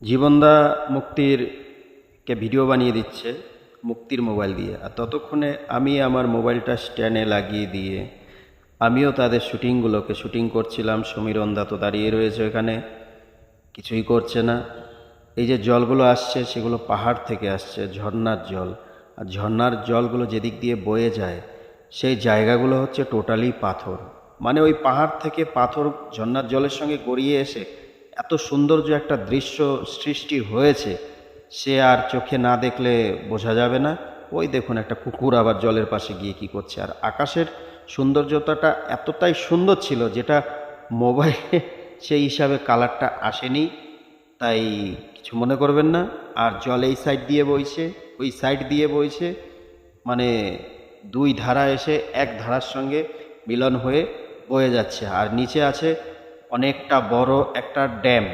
জীবনদা মুক্তির কে ভিডিও বানিয়ে দিচ্ছে মুক্তির মোবাইল দিয়ে, আর ততক্ষণে আমি আমার মোবাইলটা স্ট্যান্ডে লাগিয়ে দিয়ে আমিও তাদের শুটিংগুলোকে শুটিং করছিলাম। সমীরন্দা তো দাঁড়িয়ে রয়েছে এখানে, কিছুই করছে না। এই যে জলগুলো আসছে সেগুলো পাহাড় থেকে আসছে, ঝর্ণার জল। আর ঝর্ণার জলগুলো যেদিক দিয়ে বয়ে যায় সেই জায়গাগুলো হচ্ছে টোটালি পাথর। মানে ওই পাহাড় থেকে পাথর ঝর্ণার জলের সঙ্গে গড়িয়ে এসে এত সৌন্দর্য একটা দৃশ্য সৃষ্টি হয়েছে, সে আর চোখে না দেখলে বোঝা যাবে না। ওই দেখুন একটা কুকুর আবার জলের পাশে গিয়ে কি করছে। আর আকাশের সৌন্দর্যতাটা এতটাই সুন্দর ছিল যেটা মোবাইলে সেই হিসাবে কালারটা আসেনি, তাই কিছু মনে করবেন না। আর জল এই সাইড দিয়ে বইছে, ওই সাইড দিয়ে বইছে, মানে দুই ধারা এসে এক ধারার সঙ্গে মিলন হয়ে বয়ে যাচ্ছে। আর নিচে আছে অনেকটা বড় একটা ড্যাম।